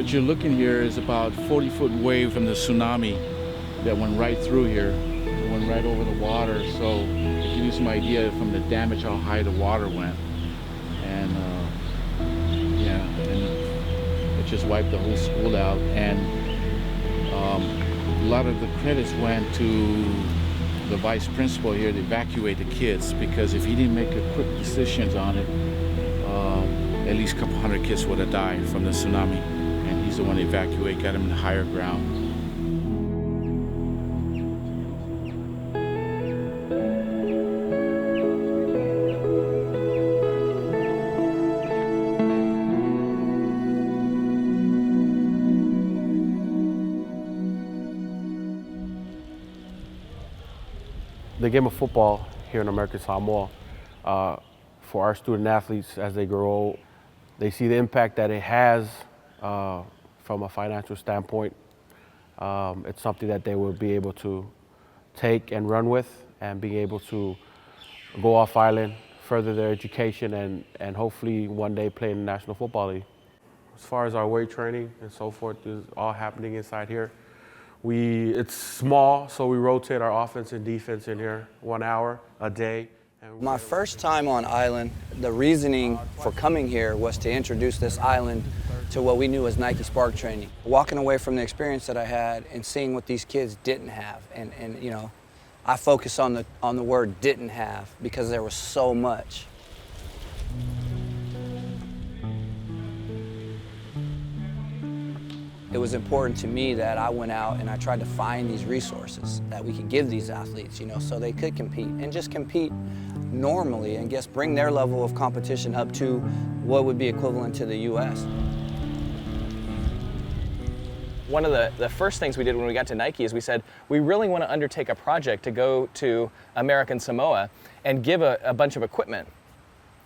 What you're looking here is about 40-foot wave from the tsunami that went right through here. It went right over the water, so to give you some idea from the damage how high the water went. And yeah, and it just wiped the whole school out. And a lot of the credits went to the vice principal here to evacuate the kids, because if he didn't make a quick decisions on it, at least a couple hundred kids would have died from the tsunami. And he's the one to evacuate, got them in higher ground. The game of football here in American Samoa, for our student athletes as they grow old, they see the impact that it has from a financial standpoint. It's something that they will be able to take and run with, and being able to go off island, further their education, and hopefully one day play in the National Football League. As far as our weight training and so forth is all happening inside here. It's small, so we rotate our offense and defense in here 1 hour a day. My first time on island, the reasoning for coming here was to introduce this island to what we knew as Nike Spark training. Walking away from the experience that I had and seeing what these kids didn't have, and you know, I focus on the word didn't have because there was so much. It was important to me that I went out and I tried to find these resources that we could give these athletes, you know, so they could compete and just compete normally and just bring their level of competition up to what would be equivalent to the U.S. One of the first things we did when we got to Nike is we said, we really want to undertake a project to go to American Samoa and give a bunch of equipment.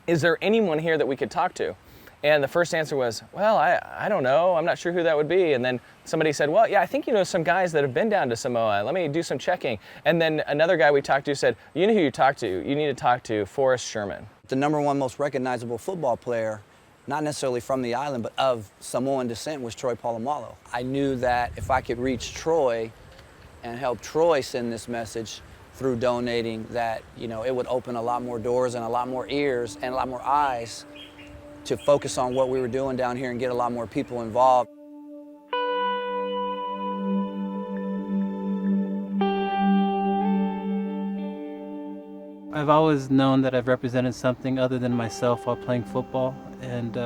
Is there anyone here that we could talk to? And the first answer was, well, I don't know. I'm not sure who that would be. And then somebody said, well, yeah, I think you know some guys that have been down to Samoa. Let me do some checking. And then another guy we talked to said, you know who you talk to? You need to talk to Forrest Sherman. The #1 most recognizable football player, not necessarily from the island, but of Samoan descent, was Troy Polamalu. I knew that if I could reach Troy and help Troy send this message through donating, that, you know, it would open a lot more doors and a lot more ears and a lot more eyes to focus on what we were doing down here and get a lot more people involved. I've always known that I've represented something other than myself while playing football and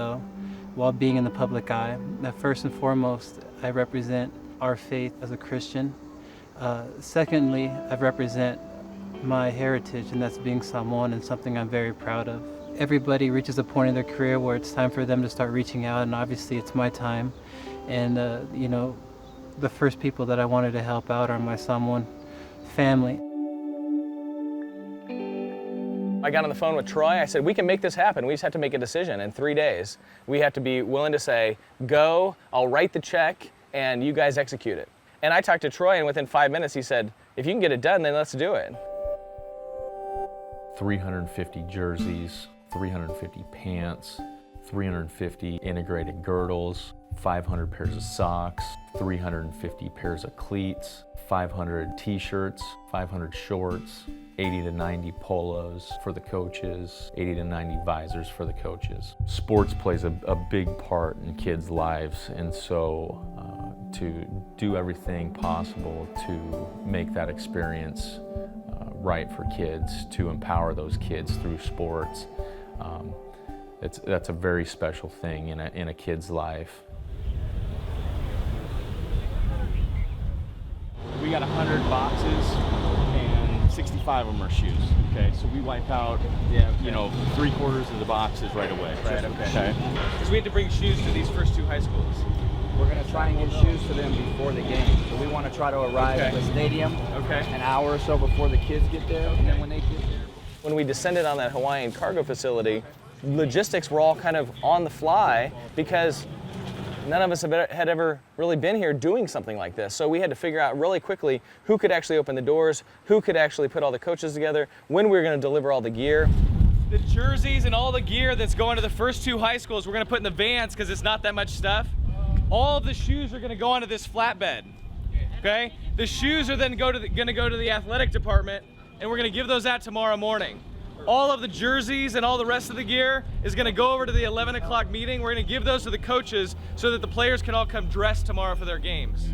while being in the public eye. That first and foremost, I represent our faith as a Christian. Secondly, I represent my heritage, and that's being Samoan, and something I'm very proud of. Everybody reaches a point in their career where it's time for them to start reaching out, and obviously it's my time. And you know, the first people that I wanted to help out are my Samoan family. I got on the phone with Troy. I said, we can make this happen. We just have to make a decision in 3 days. We have to be willing to say, go, I'll write the check, and you guys execute it. And I talked to Troy, and within 5 minutes he said, if you can get it done, then let's do it. 350 jerseys, 350 pants, 350 integrated girdles, 500 pairs of socks, 350 pairs of cleats, 500 t-shirts, 500 shorts, 80 to 90 polos for the coaches, 80 to 90 visors for the coaches. Sports plays a big part in kids' lives, and so to do everything possible to make that experience right for kids, to empower those kids through sports, that's a very special thing in a kid's life. We got 100 boxes. 5 of them are shoes. Okay, so we wipe out, you know, 3/4 of the boxes right away. Right, okay. Because we had to bring shoes to these first 2 high schools. We're going to try and get shoes to them before the game. So we want to try to arrive at the stadium an hour or so before the kids get there. And then when they get there. When we descended on that Hawaiian cargo facility, logistics were all kind of on the fly because none of us had ever really been here doing something like this. So we had to figure out really quickly who could actually open the doors, who could actually put all the coaches together, when we were going to deliver all the gear. The jerseys and all the gear that's going to the first 2 high schools, we're going to put in the vans because it's not that much stuff. All of the shoes are going to go onto this flatbed. Okay? The shoes are then going to go to the athletic department, and we're going to give those out tomorrow morning. All of the jerseys and all the rest of the gear is going to go over to the 11 o'clock meeting. We're going to give those to the coaches so that the players can all come dressed tomorrow for their games.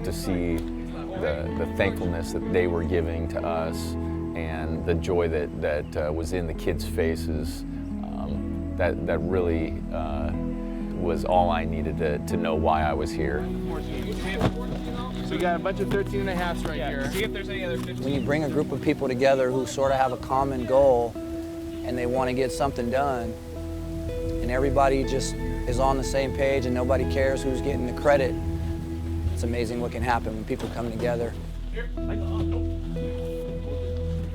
To see the thankfulness that they were giving to us and the joy that was in the kids' faces, that really was all I needed to know why I was here. So we got a bunch of 13 and a halves right here. See if there's any other 15. When you bring a group of people together who sort of have a common goal and they want to get something done, and everybody just is on the same page and nobody cares who's getting the credit, it's amazing what can happen when people come together.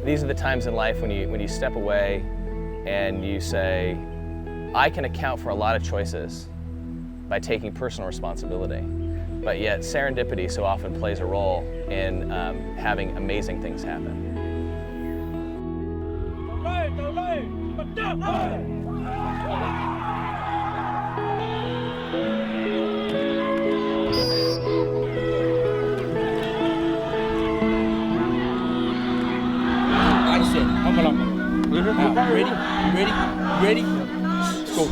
These are the times in life when you step away and you say, I can account for a lot of choices by taking personal responsibility, but yet serendipity so often plays a role in having amazing things happen. Ready? Ready? Ready? Let's go.